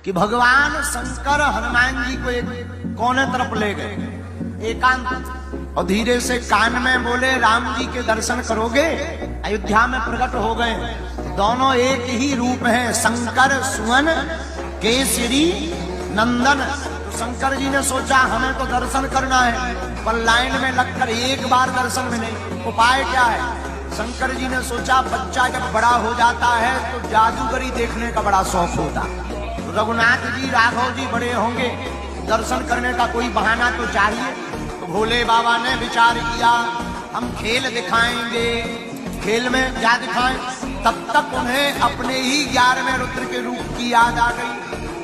कि भगवान शंकर हनुमान जी को एक कोने तरफ ले गए एकांत, और धीरे से कान में बोले राम जी के दर्शन करोगे। अयोध्या में प्रकट हो गए, दोनों एक ही रूप हैं, शंकर सुवन केसरी नंदन। तो शंकर जी ने सोचा हमें तो दर्शन करना है, पर लाइन में लगकर एक बार दर्शन में नहीं, उपाय क्या है। शंकर जी ने सोचा बच्चा जब बड़ा हो जाता है तो जादूगरी देखने का बड़ा शौक होता, तो रघुनाथ जी राघव जी बड़े होंगे, दर्शन करने का कोई बहाना तो चाहिए। तो भोले बाबा ने विचार किया हम खेल दिखाएंगे। खेल में क्या दिखाएं? तब तक उन्हें अपने ही 11वें रुद्र के रूप की याद आ गई,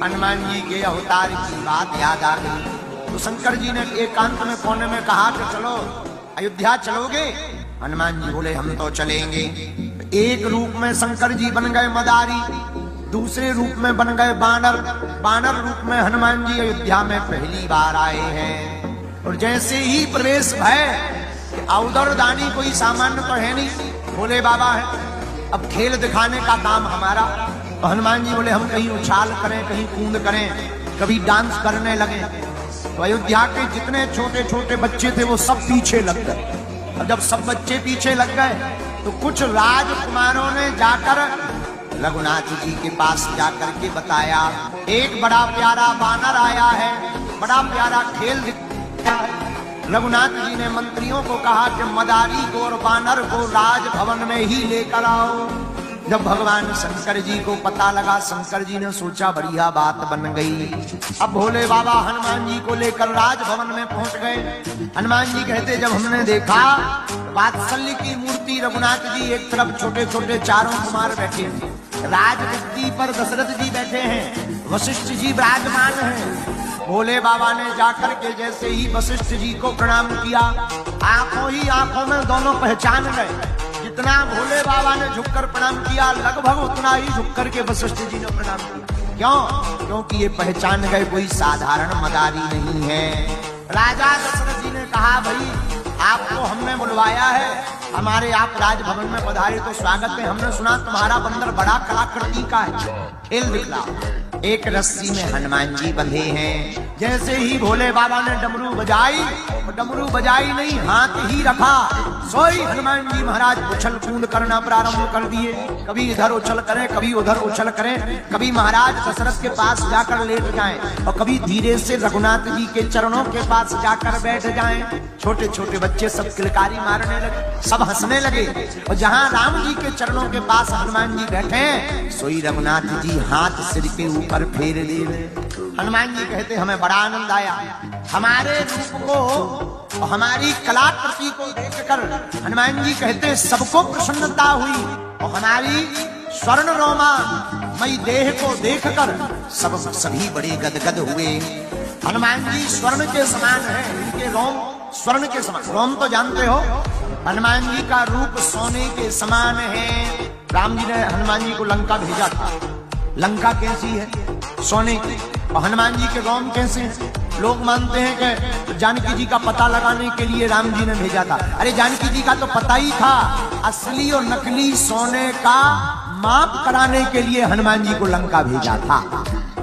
हनुमान जी के अवतार की बात याद आ गई। तो शंकर जी ने एकांत में कोने में कहा कि चलो अयोध्या चलोगे। हनुमान जी बोले हम तो चलेंगे। एक रूप में शंकर जी बन गए मदारी, दूसरे रूप में बन गए बानर, बानर रूप में हनुमान जी अयोध्या में पहली बार आए हैं। और जैसे ही प्रवेश भय, अवदर दानी कोई सामान्य तो है नहीं, भोले बाबा है, अब खेल दिखाने का काम हमारा। तो हनुमान जी बोले हम कहीं उछाल करें, कहीं कूद करें, कभी डांस करने लगे। तो अयोध्या के जितने छोटे छोटे बच्चे थे वो सब पीछे लग गए। और जब सब बच्चे पीछे लग गए तो कुछ राजकुमारों ने जाकर रघुनाथ जी के पास जाकर के बताया एक बड़ा प्यारा बानर आया है, बड़ा प्यारा खेल दिखाया है। रघुनाथ जी ने मंत्रियों को कहा कि मदारी को और बानर को राजभवन में ही लेकर आओ। जब भगवान शंकर जी को पता लगा, शंकर जी ने सोचा बढ़िया बात बन गई। अब भोले बाबा हनुमान जी को लेकर राजभवन में पहुंच गए। हनुमान जी कहते जब हमने देखा वात्सल्य की मूर्ति रघुनाथ जी एक तरफ, छोटे छोटे चारों कुमार बैठे हैं, राजगद्दी पर दशरथ जी बैठे हैं, वशिष्ठ जी विराजमान हैं। भोले बाबा ने जाकर के जैसे ही वशिष्ठ जी को प्रणाम किया, आंखों ही आंखों में दोनों पहचान गए। जितना भोले बाबा ने झुककर प्रणाम किया लगभग उतना ही झुककर के वशिष्ठ जी ने प्रणाम किया। क्यों? क्योंकि ये पहचान गए कोई साधारण मदारी नहीं है। राजा दशरथ जी ने कहा भाई आपको हमने बुलवाया है, हमारे आप राजभवन में पधारे तो स्वागत है। हमने सुना तुम्हारा बंदर बड़ा कलाकृति का है, खेल दिखलाओ। एक रस्सी में हनुमान जी बंधे हैं। जैसे ही भोले बाबा ने डमरू बजाई, डमरू बजाई नहीं हाथ ही रखा, सोई हनुमान जी महाराज उछल कूद करना प्रारंभ कर दिए। कभी इधर उछल करें, कभी उधर उछल करें, कभी महाराज दशरथ के पास जाकर लेट जाएं और कभी धीरे से रघुनाथ जी के चरणों के पास जाकर बैठ जाएं। छोटे छोटे बच्चे सब किलकारी मारने लगे, सब हंसने लगे। और जहां राम जी के चरणों के पास हनुमान जी बैठे, सोई रघुनाथ जी हाथ सिर के ऊपर फेर ले रहे। हनुमान जी कहते हमें बड़ा आनंद आया, हमारे रूप को और हमारी कलाकृति को देखकर हनुमान जी कहते सबको प्रसन्नता हुई और हमारी स्वर्ण रोमा मई देह को देखकर सभी बड़े गदगद हुए। हनुमान जी स्वर्ण के समान है, इनके रोम स्वर्ण के समान। रोम तो जानते हो, हनुमान जी का रूप सोने के समान है। राम जी ने हनुमान जी को लंका भेजा था, लंका कैसी है? सोने की। और हनुमान जी के रोम कैसे हैं? लोग मानते हैं कि जानकी जी का पता लगाने के लिए राम जी ने भेजा था। अरे जानकी जी का तो पता ही था, असली और नकली सोने का माप कराने के लिए हनुमान जी को लंका भेजा था।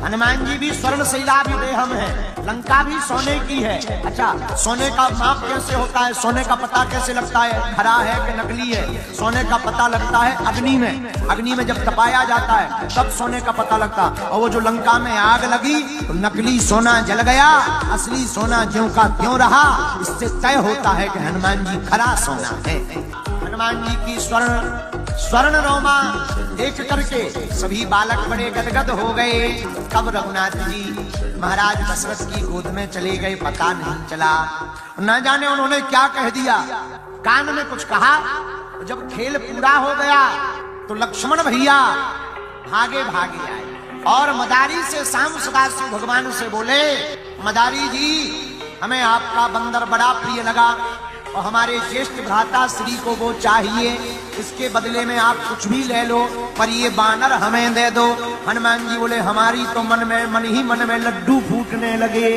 हनुमान जी भी स्वर्ण शैलाभिदेहम है, लंका भी सोने की है। अच्छा, सोने का माप कैसे होता है? सोने का पता कैसे लगता है खरा है कि नकली है? सोने का पता लगता है अग्नि में। अग्नि में जब तपाया जाता है तब सोने का पता लगता। और वो जो लंका में आग लगी तो नकली सोना जल गया, असली सोना ज्यों का त्यों रहा। इससे तय होता है कि हनुमान जी खरा सोना है। हनुमान जी की स्वर्ण रोमा देख करके सभी बालक बड़े गदगद हो गए। कब रघुनाथ जी महाराज दशरथ की गोद में चले गए पता नहीं चला। न जाने उन्होंने क्या कह दिया, कान में कुछ कहा। जब खेल पूरा हो गया तो लक्ष्मण भैया भागे भागे आए और मदारी से शाम सदाशिव भगवान से बोले मदारी जी हमें आपका बंदर बड़ा प्रिय लगा और हमारे ज्येष्ठ भ्राता श्री को वो चाहिए, इसके बदले में आप कुछ भी ले लो पर ये बानर हमें दे दो। हनुमान जी बोले हमारी तो मन ही मन में लड्डू फूटने लगे।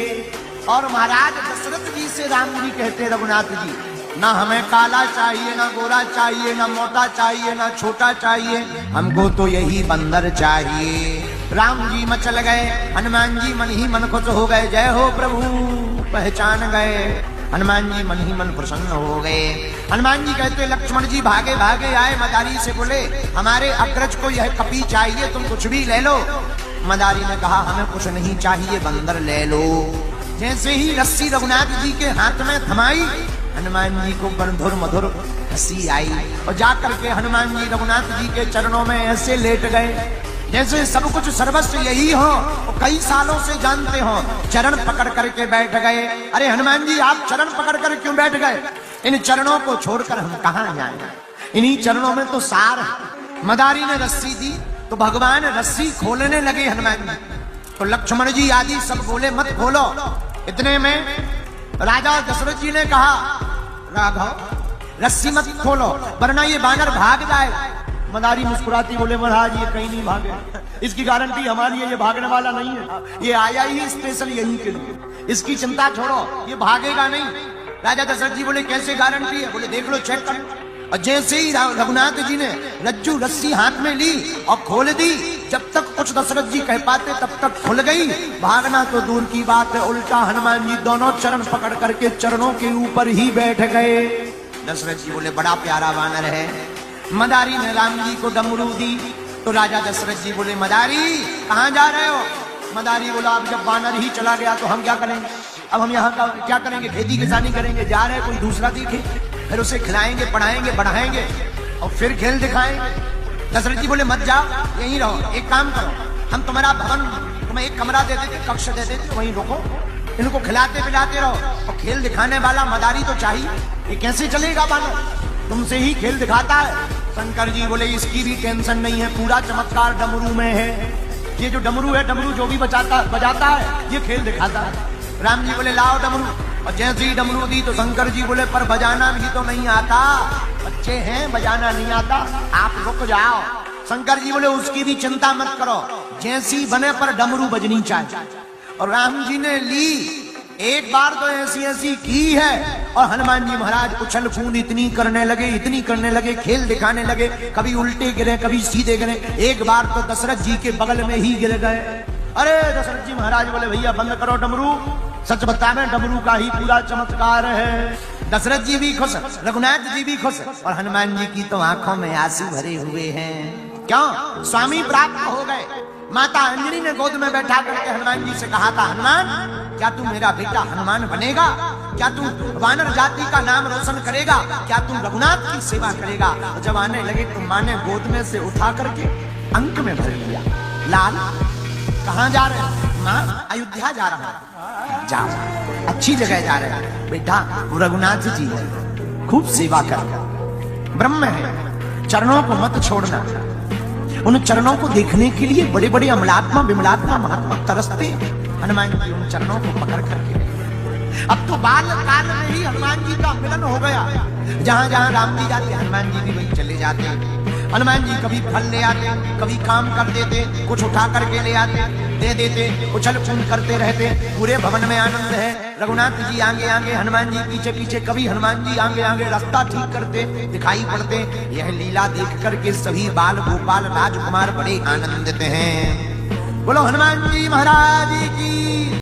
और महाराज दशरथ जी से राम जी कहते रघुनाथ जी ना हमें काला चाहिए, ना गोरा चाहिए, ना मोटा चाहिए, ना छोटा चाहिए, हमको तो यही बंदर चाहिए। राम जी मचल गए, हनुमान जी मन ही मन खुश हो गए, जय हो प्रभु पहचान गए। हनुमान जी मन ही मन प्रसन्न हो गए। हनुमान जी कहते लक्ष्मण जी भागे भागे आए, मदारी से बोले हमारे अग्रज को यह कपी चाहिए, तुम कुछ भी ले लो। मदारी ने कहा हमें कुछ नहीं चाहिए, बंदर ले लो। जैसे ही रस्सी रघुनाथ जी के हाथ में थमाई, हनुमान जी को मधुर मधुर हंसी आई और जाकर के हनुमान जी रघुनाथ जी के चरणों में ऐसे लेट गए जैसे सब कुछ सर्वस्व यही हो और कई सालों से जानते हो। चरण पकड़ करके बैठ गए। अरे हनुमान जी आप चरण पकड़ कर क्यों बैठ गए? इन चरणों को छोड़कर हम कहां जाएं? इन्हीं चरणों में तो सार है। मदारी ने रस्सी दी तो भगवान रस्सी खोलने लगे हनुमान जी, तो लक्ष्मण जी आदि सब बोले मत खोलो। इतने में राजा दशरथ जी ने कहा राघव रस्सी मत खोलो वरना ये बानर भाग जाए। मदारी मुस्कुराती बोले महाराज ये कहीं नहीं भागे, इसकी गारंटी हमारी है, ये भागने वाला नहीं है, ये आया ही स्पेशल यहीं के लिए, इसकी चिंता छोड़ो, ये भागेगा नहीं। राजा दशरथ जी बोले कैसे गारंटी है? बोले देख लो चेक कर। और जैसे ही रघुनाथ जी ने रज्जू रस्सी हाथ में ली और खोल दी, जब तक कुछ दशरथ जी कह पाते तब तक खुल गई। भागना तो दूर की बात है, उल्टा हनुमान जी दोनों चरण पकड़ करके चरणों के ऊपर ही बैठ गए। दशरथ जी बोले बड़ा प्यारा वानर है। मदारी ने राम जी को डमरू दी तो राजा दशरथ जी बोले मदारी कहां जा रहे हो? मदारी बोला अब जब वानर ही चला गया तो हम क्या करेंगे? अब हम यहाँ का क्या करेंगे? खेती किसानी करेंगे? जा रहे कोई दूसरा दिखे, फिर उसे खिलाएंगे पढ़ाएंगे बढ़ाएंगे और फिर खेल दिखाएंगे। दशरथ जी बोले मत जाओ, यहीं रहो। एक काम करो, हम तुम्हारा भवन तुम्हें एक कमरा दे देते, कक्ष दे देते, वहीं रुको, इनको खिलाते पिलाते रहो और खेल दिखाने वाला मदारी तो चाहिए। ये कैसे चलेगा वानर? तुमसे ही खेल दिखाता है। शंकर जी बोले इसकी भी टेंशन नहीं है, पूरा चमत्कार डमरू में है। ये जो डमरू है, डमरू जो भी बजाता है ये खेल दिखाता है। राम जी बोले लाओ डमरू, और जैसे ही डमरू दी तो शंकर जी बोले पर बजाना भी तो नहीं आता, बच्चे हैं बजाना नहीं आता, आप रुक जाओ। शंकर जी बोले उसकी भी चिंता मत करो, जैसी बने पर डमरू बजनी चाहिए। और राम जी ने ली, एक बार तो ऐसी ऐसी की है और हनुमान जी महाराज उछल कूद इतनी करने लगे, खेल दिखाने लगे, कभी उल्टे गिरे कभी सीधे गिरे। एक बार तो दशरथ जी के बगल में ही गिर गए। अरे दशरथ जी महाराज बोले भैया बंद करो डमरू, सच बता में डमरू का ही पूरा चमत्कार है। दशरथ जी भी खुश, रघुनाथ जी भी खुश और हनुमान जी की तो आंखों में आंसू भरे हुए हैं। क्यों? स्वामी प्राप्त हो गए। माता अंजनी ने गोद में बैठा करके हनुमान जी से कहा था हनुमान क्या तू मेरा बेटा हनुमान बनेगा? क्या तू वानर जाति का नाम रोशन करेगा? क्या तू रघुनाथ की सेवा करेगा? जब आने लगे तो माँ ने गोद में से उठा करके अंक में भर लिया। लाल कहाँ जा रहे हैं? माँ अयोध्या जा रहा है। जाओ, अच्छी जगह जा रहे हैं बेटा, वो रघुनाथ जी है, खूब सेवा कर, ब्रह्म है, चरणों को मत छोड़ना। उन चरणों को देखने के लिए बड़े बड़े अमलात्मा विमलात्मा महात्मा तरसते। हनुमान जी उन चरणों को पकड़ करके, अब तो बाल काल में ही हनुमान जी का मिलन हो गया। जहां जहां राम जी जाते हनुमान जी भी वहीं चले जाते। हनुमान जी कभी फल ले आते, कभी काम कर देते, कुछ उठा करके ले आते, दे देते, उछल कूद करते रहते। पूरे भवन में आनंद है। रघुनाथ जी आगे आगे, हनुमान जी पीछे पीछे, कभी हनुमान जी आगे आगे रास्ता ठीक करते दिखाई पड़ते। यह लीला देख करके सभी बाल गोपाल राजकुमार बड़े आनंदित हैं। बोलो हनुमान जी महाराज की।